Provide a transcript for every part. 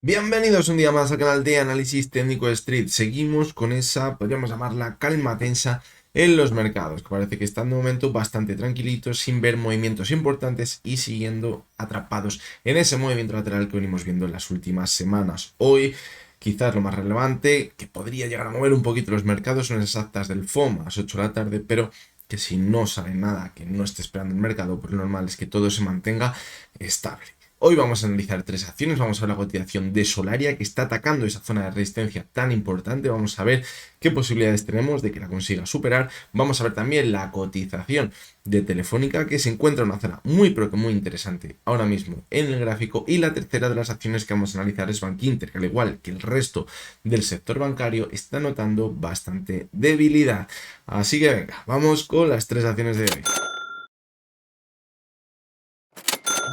Bienvenidos un día más al canal de Análisis Técnico de Street. Seguimos con esa, podríamos llamarla, calma tensa en los mercados, que parece que están de momento bastante tranquilitos, sin ver movimientos importantes y siguiendo atrapados en ese movimiento lateral que venimos viendo en las últimas semanas. Hoy, quizás lo más relevante, que podría llegar a mover un poquito los mercados, son esas actas del FOMA a las 8 de la tarde, pero que si no sale nada que no esté esperando el mercado, pues lo normal es que todo se mantenga estable. Hoy vamos a analizar tres acciones, vamos a ver la cotización de Solaria que está atacando esa zona de resistencia tan importante, vamos a ver qué posibilidades tenemos de que la consiga superar, vamos a ver también la cotización de Telefónica que se encuentra en una zona muy pero que muy interesante ahora mismo en el gráfico, y la tercera de las acciones que vamos a analizar es Bankinter, que al igual que el resto del sector bancario está notando bastante debilidad. Así que venga, vamos con las tres acciones de hoy.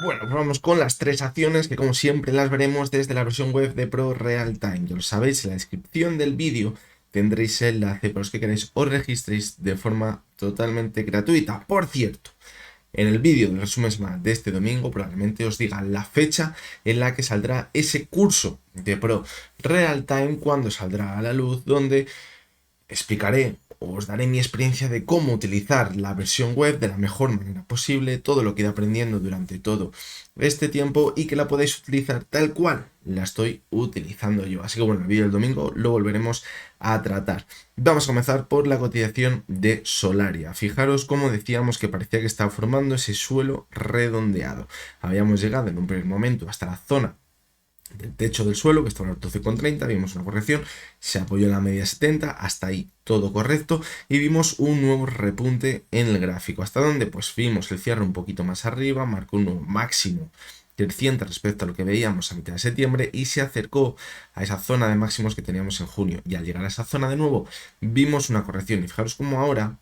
Bueno, pues vamos con las tres acciones que como siempre las veremos desde la versión web de Pro Real Time. Ya lo sabéis, en la descripción del vídeo tendréis el enlace para los que queréis os registréis de forma totalmente gratuita. Por cierto, en el vídeo del resumen semanal de este domingo probablemente os diga la fecha en la que saldrá ese curso de Pro Real Time, cuando saldrá a la luz, donde explicaré o os daré mi experiencia de cómo utilizar la versión web de la mejor manera posible, todo lo que he ido aprendiendo durante todo este tiempo y que la podáis utilizar tal cual la estoy utilizando yo. Así que bueno, el vídeo del domingo lo volveremos a tratar. Vamos a comenzar por la cotización de Solaria. Fijaros cómo decíamos que parecía que estaba formando ese suelo redondeado. Habíamos llegado en un primer momento hasta la zona del techo del suelo, que estaba en 12,30, vimos una corrección, se apoyó en la media 70, hasta ahí todo correcto, y vimos un nuevo repunte en el gráfico. ¿Hasta dónde? Pues vimos el cierre un poquito más arriba, marcó un nuevo máximo creciente respecto a lo que veíamos a mitad de septiembre y se acercó a esa zona de máximos que teníamos en junio. Y al llegar a esa zona de nuevo, vimos una corrección, y fijaros cómo ahora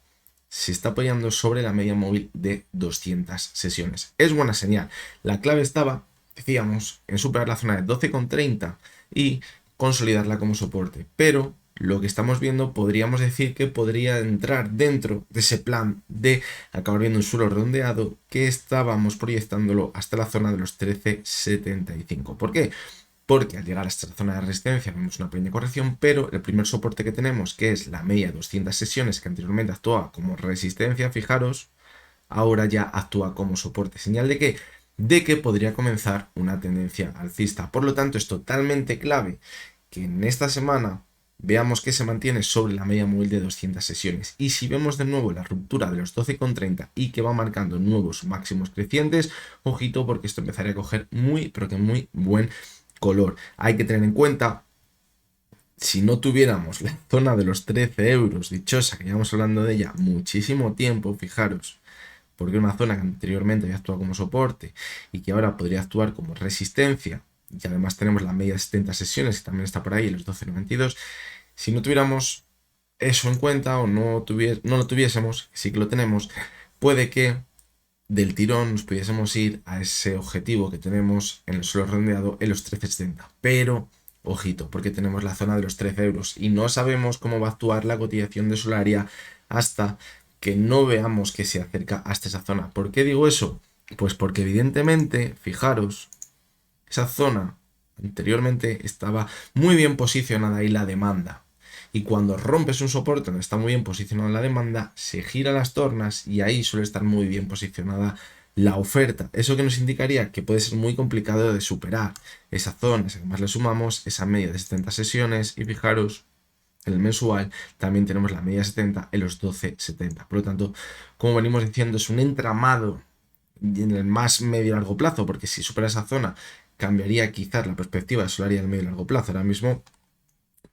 se está apoyando sobre la media móvil de 200 sesiones. Es buena señal. La clave estaba, decíamos, en superar la zona de 12,30 y consolidarla como soporte. Pero lo que estamos viendo podríamos decir que podría entrar dentro de ese plan de acabar viendo un suelo redondeado que estábamos proyectándolo hasta la zona de los 13,75. ¿Por qué? Porque al llegar a esta zona de resistencia vemos una pequeña corrección, pero el primer soporte que tenemos, que es la media de 200 sesiones, que anteriormente actuaba como resistencia, fijaros, ahora ya actúa como soporte. ¿Señal de qué? De que podría comenzar una tendencia alcista. Por lo tanto, es totalmente clave que en esta semana veamos que se mantiene sobre la media móvil de 200 sesiones. Y si vemos de nuevo la ruptura de los 12,30 y que va marcando nuevos máximos crecientes, ojito, porque esto empezaría a coger muy, pero que muy buen color. Hay que tener en cuenta, si no tuviéramos la zona de los 13 euros dichosa, que llevamos hablando de ella muchísimo tiempo, fijaros, porque una zona que anteriormente había actuado como soporte y que ahora podría actuar como resistencia, y además tenemos la media de 70 sesiones que también está por ahí, los 12,92, si no tuviéramos eso en cuenta o no lo tuviésemos, sí que lo tenemos, puede que del tirón nos pudiésemos ir a ese objetivo que tenemos en el suelo redondeado en los 13,70. Pero, ojito, porque tenemos la zona de los 13 euros y no sabemos cómo va a actuar la cotización de Solaria hasta que no veamos que se acerca hasta esa zona. ¿Por qué digo eso? Pues porque evidentemente, fijaros, esa zona anteriormente estaba muy bien posicionada ahí la demanda. Y cuando rompes un soporte donde está muy bien posicionada la demanda, se gira las tornas y ahí suele estar muy bien posicionada la oferta. Eso que nos indicaría que puede ser muy complicado de superar esa zona. Si además le sumamos esa media de 70 sesiones, y fijaros, en el mensual también tenemos la media 70 en los 12,70. Por lo tanto, como venimos diciendo, es un entramado en el más medio y largo plazo, porque si supera esa zona cambiaría quizás la perspectiva de Solaria en el medio y largo plazo. Ahora mismo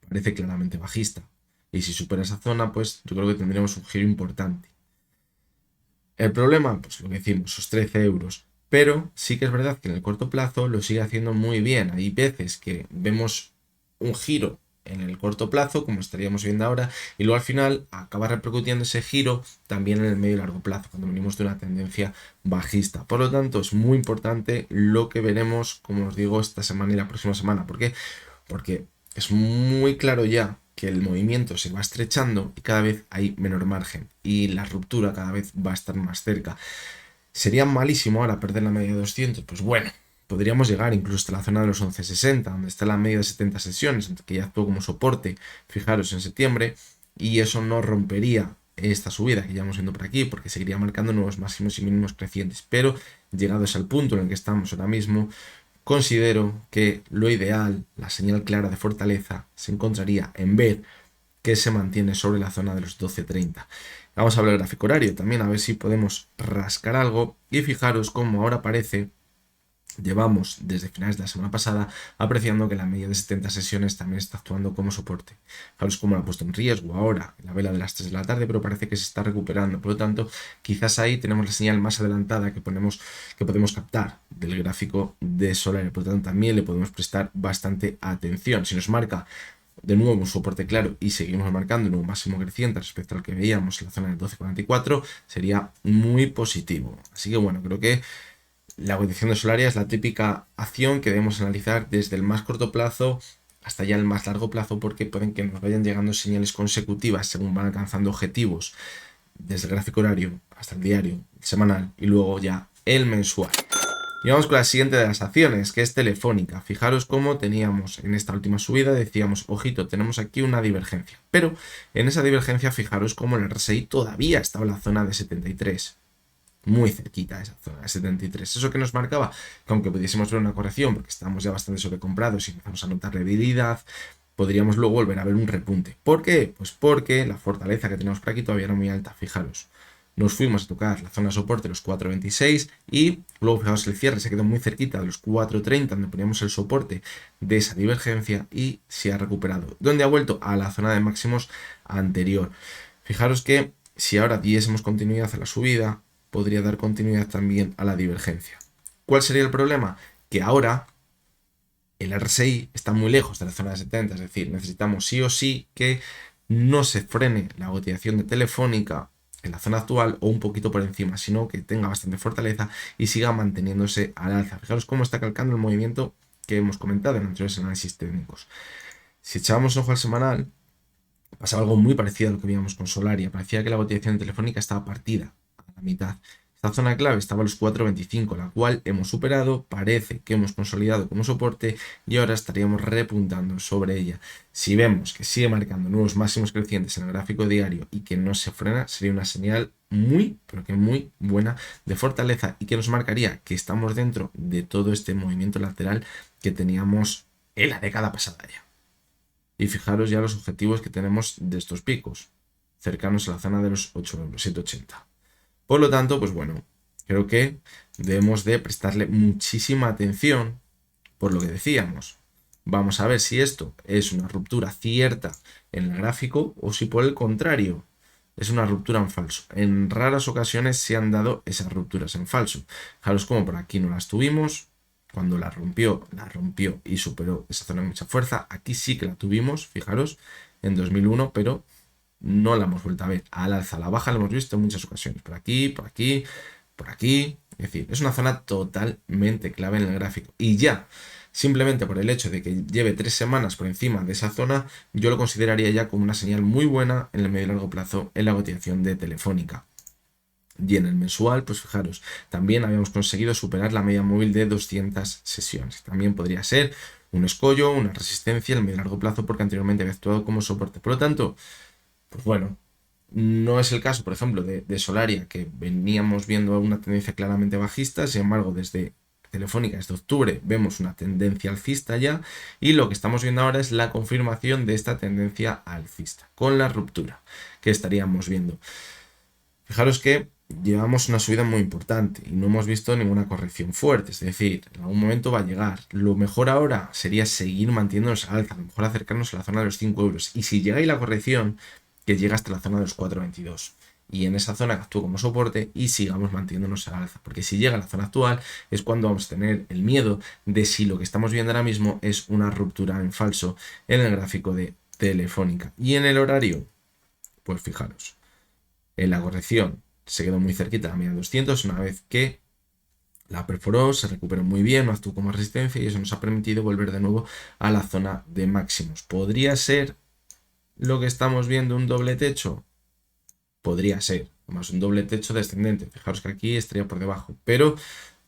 parece claramente bajista. Y si supera esa zona, pues yo creo que tendríamos un giro importante. El problema, pues lo que decimos, esos 13 euros. Pero sí que es verdad que en el corto plazo lo sigue haciendo muy bien. Hay veces que vemos un giro en el corto plazo, como estaríamos viendo ahora, y luego al final acaba repercutiendo ese giro también en el medio y largo plazo, cuando venimos de una tendencia bajista. Por lo tanto, es muy importante lo que veremos, como os digo, esta semana y la próxima semana. ¿Por qué? Porque es muy claro ya que el movimiento se va estrechando y cada vez hay menor margen y la ruptura cada vez va a estar más cerca. ¿Sería malísimo ahora perder la media de 200? Pues bueno, podríamos llegar incluso hasta la zona de los 11.60, donde está la media de 70 sesiones, que ya actuó como soporte, fijaros, en septiembre, y eso no rompería esta subida que ya hemos viendo por aquí, porque seguiría marcando nuevos máximos y mínimos crecientes. Pero llegados al punto en el que estamos ahora mismo, considero que lo ideal, la señal clara de fortaleza, se encontraría en ver que se mantiene sobre la zona de los 12.30. Vamos a ver el gráfico horario también, a ver si podemos rascar algo. Y fijaros cómo ahora parece, llevamos desde finales de la semana pasada apreciando que la media de 70 sesiones también está actuando como soporte. Fijaros cómo la ha puesto en riesgo ahora en la vela de las 3 de la tarde, pero parece que se está recuperando. Por lo tanto, quizás ahí tenemos la señal más adelantada que podemos captar del gráfico de Solari. Por lo tanto, también le podemos prestar bastante atención. Si nos marca de nuevo un soporte claro y seguimos marcando un máximo creciente respecto al que veíamos en la zona del 12.44, sería muy positivo. Así que bueno, creo que la cotización de Solaria es la típica acción que debemos analizar desde el más corto plazo hasta ya el más largo plazo, porque pueden que nos vayan llegando señales consecutivas según van alcanzando objetivos desde el gráfico horario hasta el diario, el semanal y luego ya el mensual. Y vamos con la siguiente de las acciones, que es Telefónica. Fijaros cómo teníamos en esta última subida, decíamos, ojito, tenemos aquí una divergencia. Pero en esa divergencia, fijaros cómo el RSI todavía estaba en la zona de 73. Muy cerquita de esa zona de 73. Eso que nos marcaba que aunque pudiésemos ver una corrección, porque estábamos ya bastante sobrecomprados y empezamos a notar debilidad, podríamos luego volver a ver un repunte. ¿Por qué? Pues porque la fortaleza que tenemos por aquí todavía era muy alta. Fijaros, nos fuimos a tocar la zona de soporte, los 4.26, y luego fijaos el cierre se quedó muy cerquita de los 4.30, donde poníamos el soporte de esa divergencia, y se ha recuperado. ¿Dónde ha vuelto? A la zona de máximos anterior. Fijaros que si ahora diésemos continuidad a la subida, podría dar continuidad también a la divergencia. ¿Cuál sería el problema? Que ahora el RSI está muy lejos de la zona de 70, es decir, necesitamos sí o sí que no se frene la cotización de Telefónica en la zona actual o un poquito por encima, sino que tenga bastante fortaleza y siga manteniéndose al alza. Fijaros cómo está calcando el movimiento que hemos comentado en anteriores análisis técnicos. Si echábamos ojo al semanal, pasaba algo muy parecido a lo que veíamos con Solaria. Parecía que la cotización Telefónica estaba partida a la mitad. Esta zona clave estaba a los 4.25, la cual hemos superado, parece que hemos consolidado como soporte y ahora estaríamos repuntando sobre ella. Si vemos que sigue marcando nuevos máximos crecientes en el gráfico diario y que no se frena, sería una señal muy, pero que muy buena de fortaleza y que nos marcaría que estamos dentro de todo este movimiento lateral que teníamos en la década pasada ya. Y fijaros ya los objetivos que tenemos de estos picos, cercanos a la zona de los 8 euros, 7,80. Por lo tanto, pues bueno, creo que debemos de prestarle muchísima atención por lo que decíamos. Vamos a ver si esto es una ruptura cierta en el gráfico o si por el contrario es una ruptura en falso. En raras ocasiones se han dado esas rupturas en falso. Fijaros como por aquí no las tuvimos. Cuando la rompió y superó esa zona de mucha fuerza. Aquí sí que la tuvimos, fijaros, en 2001, pero no la hemos vuelto a ver. Al alza, a la baja la hemos visto en muchas ocasiones. Por aquí, por aquí, por aquí. Es decir, es una zona totalmente clave en el gráfico. Y ya, simplemente por el hecho de que lleve 3 semanas por encima de esa zona, yo lo consideraría ya como una señal muy buena en el medio y largo plazo en la cotización de Telefónica. Y en el mensual, pues fijaros, también habíamos conseguido superar la media móvil de 200 sesiones. También podría ser un escollo, una resistencia en el medio y largo plazo, porque anteriormente había actuado como soporte. Por lo tanto, pues bueno, no es el caso, por ejemplo, de Solaria, que veníamos viendo una tendencia claramente bajista. Sin embargo, desde Telefónica, desde octubre, vemos una tendencia alcista ya, y lo que estamos viendo ahora es la confirmación de esta tendencia alcista, con la ruptura que estaríamos viendo. Fijaros que llevamos una subida muy importante y no hemos visto ninguna corrección fuerte, es decir, en algún momento va a llegar. Lo mejor ahora sería seguir manteniéndonos al alza, a lo mejor acercarnos a la zona de los 5 euros. Y si llega ahí la corrección, que llega hasta la zona de los 4,22. Y en esa zona que actúe como soporte y sigamos manteniéndonos al alza. Porque si llega a la zona actual es cuando vamos a tener el miedo de si lo que estamos viendo ahora mismo es una ruptura en falso en el gráfico de Telefónica. Y en el horario, pues fijaros. En la corrección se quedó muy cerquita de la media de 200, una vez que la perforó, se recuperó muy bien, no actuó como resistencia y eso nos ha permitido volver de nuevo a la zona de máximos. ¿Podría ser lo que estamos viendo un doble techo? Podría ser, más un doble techo descendente. Fijaros que aquí estaría por debajo, pero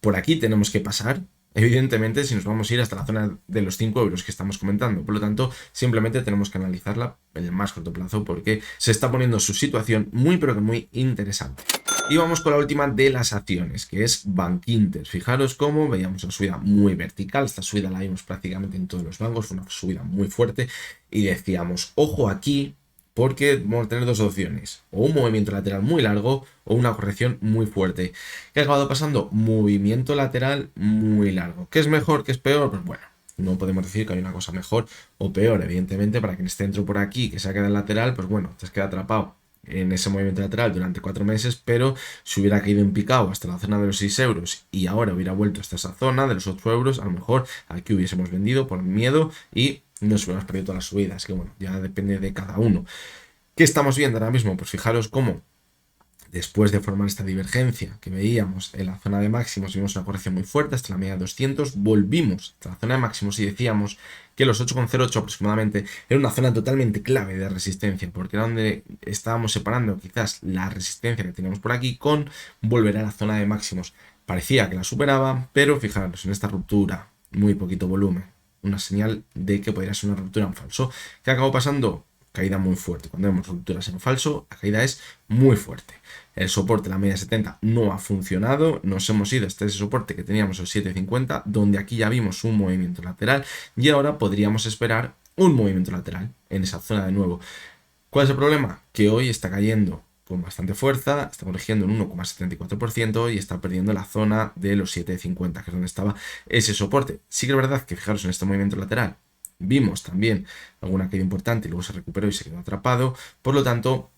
por aquí tenemos que pasar evidentemente, si nos vamos a ir hasta la zona de los 5 euros que estamos comentando. Por lo tanto, simplemente tenemos que analizarla en el más corto plazo porque se está poniendo su situación muy pero que muy interesante. Y vamos con la última de las acciones, que es Bankinter. Fijaros cómo veíamos una subida muy vertical. Esta subida la vimos prácticamente en todos los bancos, fue una subida muy fuerte. Y decíamos, ojo aquí, porque vamos a tener dos opciones, o un movimiento lateral muy largo o una corrección muy fuerte. ¿Qué ha acabado pasando? Movimiento lateral muy largo. ¿Qué es mejor? ¿Qué es peor? Pues bueno, no podemos decir que hay una cosa mejor o peor. Evidentemente, para quien esté dentro por aquí, que se ha quedado en lateral, pues bueno, te has quedado atrapado en ese movimiento lateral durante 4 meses, pero si hubiera caído en picado hasta la zona de los 6 euros y ahora hubiera vuelto hasta esa zona de los 8 euros, a lo mejor aquí hubiésemos vendido por miedo y nos hubiéramos perdido todas las subidas, que bueno, ya depende de cada uno. ¿Qué estamos viendo ahora mismo? Pues fijaros cómo después de formar esta divergencia que veíamos en la zona de máximos, vimos una corrección muy fuerte hasta la media de 200, volvimos hasta la zona de máximos y decíamos que los 8,08 aproximadamente era una zona totalmente clave de resistencia, porque era donde estábamos separando quizás la resistencia que teníamos por aquí con volver a la zona de máximos. Parecía que la superaba, pero fijaros en esta ruptura, muy poquito volumen, una señal de que podría ser una ruptura en falso. ¿Qué acabó pasando? Caída muy fuerte. Cuando vemos rupturas en falso, la caída es muy fuerte. El soporte, la media 70, no ha funcionado. Nos hemos ido hasta ese soporte que teníamos el 750, donde aquí ya vimos un movimiento lateral y ahora podríamos esperar un movimiento lateral en esa zona de nuevo. ¿Cuál es el problema? Que hoy está cayendo con bastante fuerza, está corrigiendo un 1,74% y está perdiendo la zona de los 7,50, que es donde estaba ese soporte. Sí que es verdad que fijaros en este movimiento lateral, vimos también alguna caída importante y luego se recuperó y se quedó atrapado. Por lo tanto,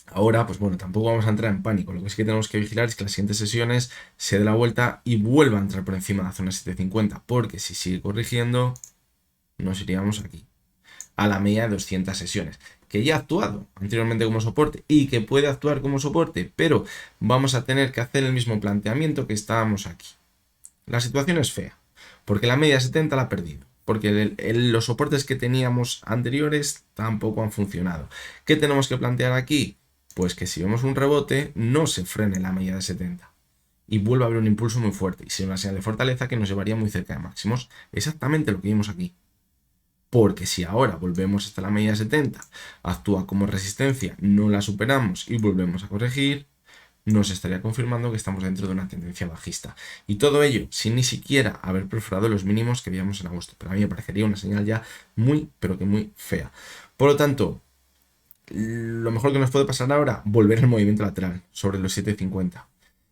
ahora, pues bueno, tampoco vamos a entrar en pánico. Lo que sí que tenemos que vigilar es que las siguientes sesiones se dé la vuelta y vuelva a entrar por encima de la zona 750, porque si sigue corrigiendo, nos iríamos aquí, a la media de 200 sesiones, que ya ha actuado anteriormente como soporte y que puede actuar como soporte, pero vamos a tener que hacer el mismo planteamiento que estábamos aquí. La situación es fea, porque la media 70 la ha perdido, porque los soportes que teníamos anteriores tampoco han funcionado. ¿Qué tenemos que plantear aquí? Pues que si vemos un rebote, no se frene la media de 70 y vuelva a haber un impulso muy fuerte y sea una señal de fortaleza que nos llevaría muy cerca de máximos. Exactamente lo que vimos aquí. Porque si ahora volvemos hasta la media de 70, actúa como resistencia, no la superamos y volvemos a corregir, nos estaría confirmando que estamos dentro de una tendencia bajista. Y todo ello sin ni siquiera haber perforado los mínimos que veíamos en agosto. Pero a mí me parecería una señal ya muy, pero que muy fea. Por lo tanto, lo mejor que nos puede pasar ahora, volver al movimiento lateral sobre los 7,50.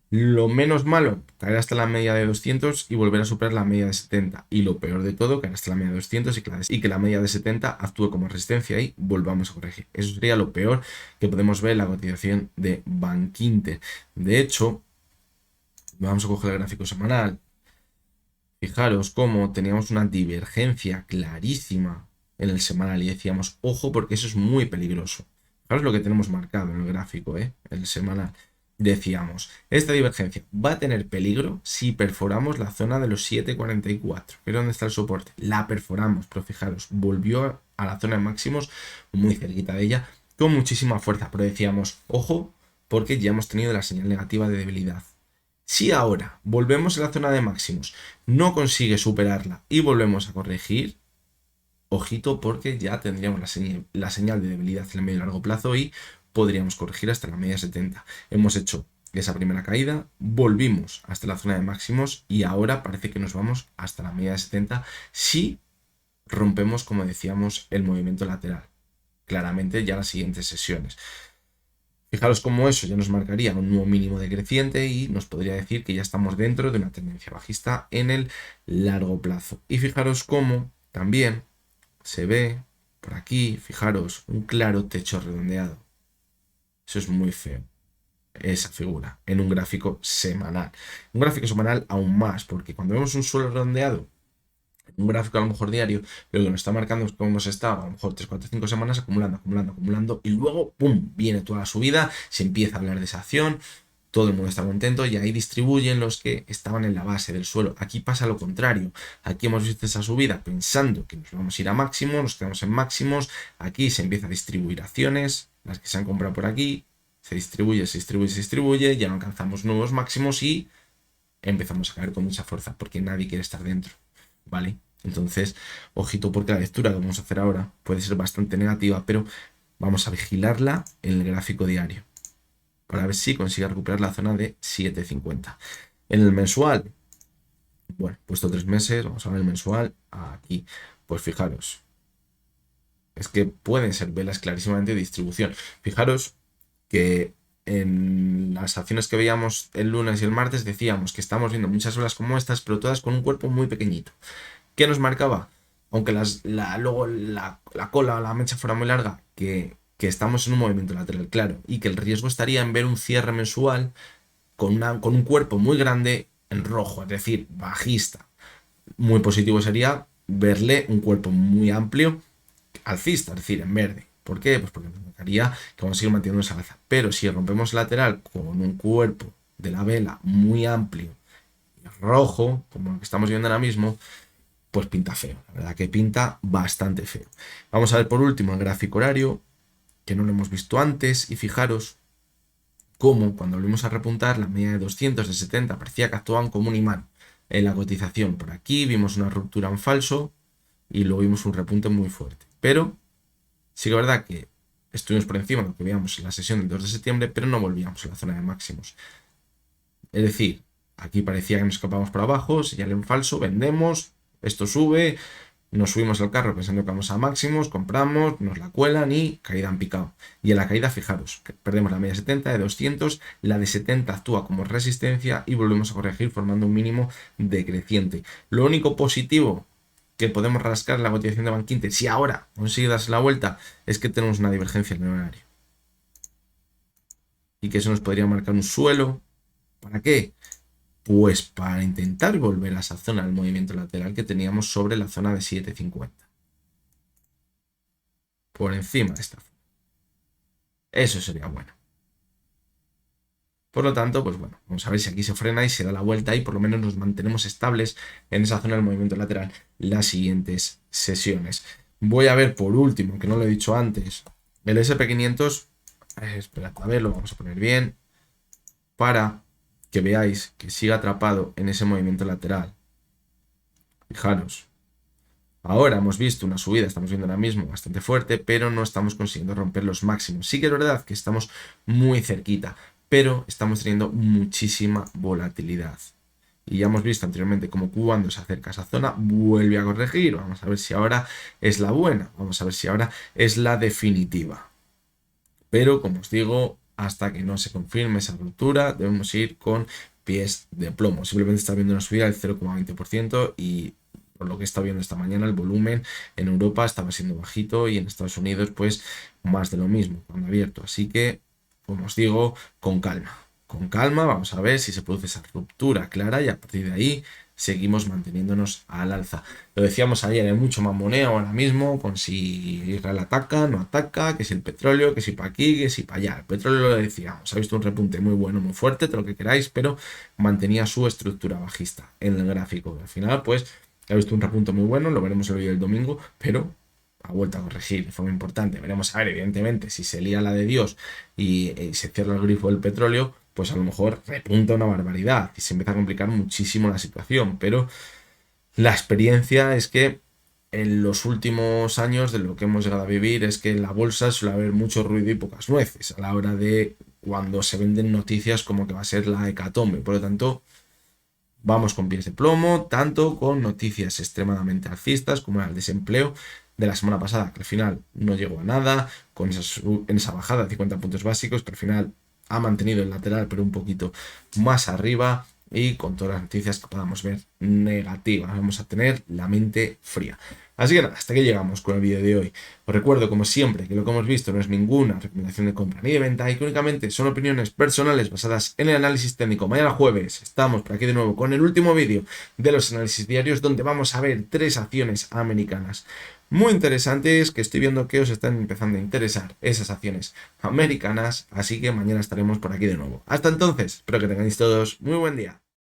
Lo menos malo, caer hasta la media de 200 y volver a superar la media de 70. Y lo peor de todo, caer hasta la media de 200 y que la media de 70 actúe como resistencia y volvamos a corregir. Eso sería lo peor que podemos ver en la cotización de Bankinter. De hecho, vamos a coger el gráfico semanal. Fijaros cómo teníamos una divergencia clarísima en el semanal y decíamos, ojo, porque eso es muy peligroso. Fijaros lo que tenemos marcado en el gráfico, el semanal. Decíamos, esta divergencia va a tener peligro si perforamos la zona de los 7,44, que es donde está el soporte. La perforamos, pero fijaros, volvió a la zona de máximos muy cerquita de ella, con muchísima fuerza, pero decíamos, ojo, porque ya hemos tenido la señal negativa de debilidad. Si ahora volvemos a la zona de máximos, no consigue superarla y volvemos a corregir, ojito porque ya tendríamos la señal de debilidad en el medio y largo plazo y podríamos corregir hasta la media 70. Hemos hecho esa primera caída, volvimos hasta la zona de máximos y ahora parece que nos vamos hasta la media de 70 si rompemos, como decíamos, el movimiento lateral. Claramente ya las siguientes sesiones. Fijaros cómo eso ya nos marcaría un nuevo mínimo decreciente y nos podría decir que ya estamos dentro de una tendencia bajista en el largo plazo. Y fijaros cómo también se ve por aquí, fijaros, un claro techo redondeado. Eso es muy feo, esa figura, en un gráfico semanal. Un gráfico semanal aún más, porque cuando vemos un suelo redondeado, un gráfico a lo mejor diario, lo que nos está marcando es cómo nos está a lo mejor 3, 4, 5 semanas acumulando y luego, ¡pum!, viene toda la subida, se empieza a hablar de esa acción, todo el mundo está contento y ahí distribuyen los que estaban en la base del suelo. Aquí pasa lo contrario, aquí hemos visto esa subida pensando que nos vamos a ir a máximos, nos quedamos en máximos, aquí se empieza a distribuir acciones, las que se han comprado por aquí, se distribuye, ya no alcanzamos nuevos máximos y empezamos a caer con mucha fuerza porque nadie quiere estar dentro, ¿vale? Entonces, ojito porque la lectura que vamos a hacer ahora puede ser bastante negativa, pero vamos a vigilarla en el gráfico diario para ver si consigue recuperar la zona de 7.50. En el mensual, bueno, puesto 3 meses, vamos a ver el mensual, aquí, pues fijaros, es que pueden ser velas clarísimamente de distribución. Fijaros que en las acciones que veíamos el lunes y el martes decíamos que estamos viendo muchas velas como estas, pero todas con un cuerpo muy pequeñito. ¿Qué nos marcaba? Aunque luego la cola o la mecha fuera muy larga, que estamos en un movimiento lateral claro y que el riesgo estaría en ver un cierre mensual con un cuerpo muy grande en rojo, es decir, bajista. Muy positivo sería verle un cuerpo muy amplio alcista, es decir, en verde. ¿Por qué? Pues porque nos marcaría que vamos a seguir manteniendo esa alza. Pero si rompemos lateral con un cuerpo de la vela muy amplio y rojo, como lo que estamos viendo ahora mismo, pues pinta feo. La verdad que pinta bastante feo. Vamos a ver por último el gráfico horario, que no lo hemos visto antes, y fijaros cómo cuando volvimos a repuntar la media de 200 de 70 parecía que actuaban como un imán en la cotización. Por aquí vimos una ruptura en falso y luego vimos un repunte muy fuerte. Pero sí que es verdad que estuvimos por encima de lo que veíamos en la sesión del 2 de septiembre, pero no volvíamos a la zona de máximos. Es decir, aquí parecía que nos escapamos por abajo, señal en falso, vendemos, esto sube, nos subimos al carro pensando que vamos a máximos, compramos, nos la cuelan y caída en picado. Y en la caída, fijaros, que perdemos la media 70 de 200, la de 70 actúa como resistencia y volvemos a corregir formando un mínimo decreciente. Lo único positivo que podemos rascar la cotización de Bank Inter, si ahora consigue darse la vuelta, es que tenemos una divergencia en el horario. Y que eso nos podría marcar un suelo. ¿Para qué? Pues para intentar volver a esa zona del movimiento lateral que teníamos sobre la zona de 7.50. Por encima de esta zona. Eso sería bueno. Por lo tanto, pues bueno, vamos a ver si aquí se frena y se da la vuelta y por lo menos nos mantenemos estables en esa zona del movimiento lateral las siguientes sesiones. Voy a ver por último, que no lo he dicho antes, el SP500. Esperad a ver, lo vamos a poner bien para que veáis que siga atrapado en ese movimiento lateral. Fijaros. Ahora hemos visto una subida, estamos viendo ahora mismo bastante fuerte, pero no estamos consiguiendo romper los máximos. Sí que es verdad que estamos muy cerquita, pero estamos teniendo muchísima volatilidad. Y ya hemos visto anteriormente cómo cuando se acerca a esa zona vuelve a corregir. Vamos a ver si ahora es la buena, vamos a ver si ahora es la definitiva. Pero como os digo, hasta que no se confirme esa ruptura, debemos ir con pies de plomo. Simplemente está viendo una subida del 0,20% y por lo que he estado viendo esta mañana, el volumen en Europa estaba siendo bajito y en Estados Unidos pues más de lo mismo cuando abierto. Así que, como os digo, con calma. Con calma, vamos a ver si se produce esa ruptura clara y a partir de ahí seguimos manteniéndonos al alza. Lo decíamos ayer, hay mucho mamoneo ahora mismo con si Israel ataca, no ataca, que si el petróleo, que si para aquí, que si para allá. El petróleo lo decíamos, ha visto un repunte muy bueno, muy fuerte, todo lo que queráis, pero mantenía su estructura bajista en el gráfico. Al final, pues, ha visto un repunte muy bueno, lo veremos el vídeo del domingo, pero ha vuelto a corregir de forma importante. Veremos a ver, evidentemente, si se lía la de Dios y se cierra el grifo del petróleo, pues a lo mejor repunta una barbaridad y se empieza a complicar muchísimo la situación. Pero la experiencia es que en los últimos años de lo que hemos llegado a vivir es que en la bolsa suele haber mucho ruido y pocas nueces a la hora de cuando se venden noticias como que va a ser la hecatombe. Por lo tanto, vamos con pies de plomo, tanto con noticias extremadamente alcistas como el desempleo de la semana pasada, que al final no llegó a nada, con en esa bajada de 50 puntos básicos, que al final ha mantenido el lateral, pero un poquito más arriba, y con todas las noticias que podamos ver negativas. Vamos a tener la mente fría. Así que nada, hasta aquí llegamos con el vídeo de hoy. Os recuerdo, como siempre, que lo que hemos visto no es ninguna recomendación de compra ni de venta y que únicamente son opiniones personales basadas en el análisis técnico. Mañana jueves estamos por aquí de nuevo con el último vídeo de los análisis diarios, donde vamos a ver 3 acciones americanas muy interesantes que estoy viendo que os están empezando a interesar esas acciones americanas. Así que mañana estaremos por aquí de nuevo. Hasta entonces, espero que tengáis todos muy buen día.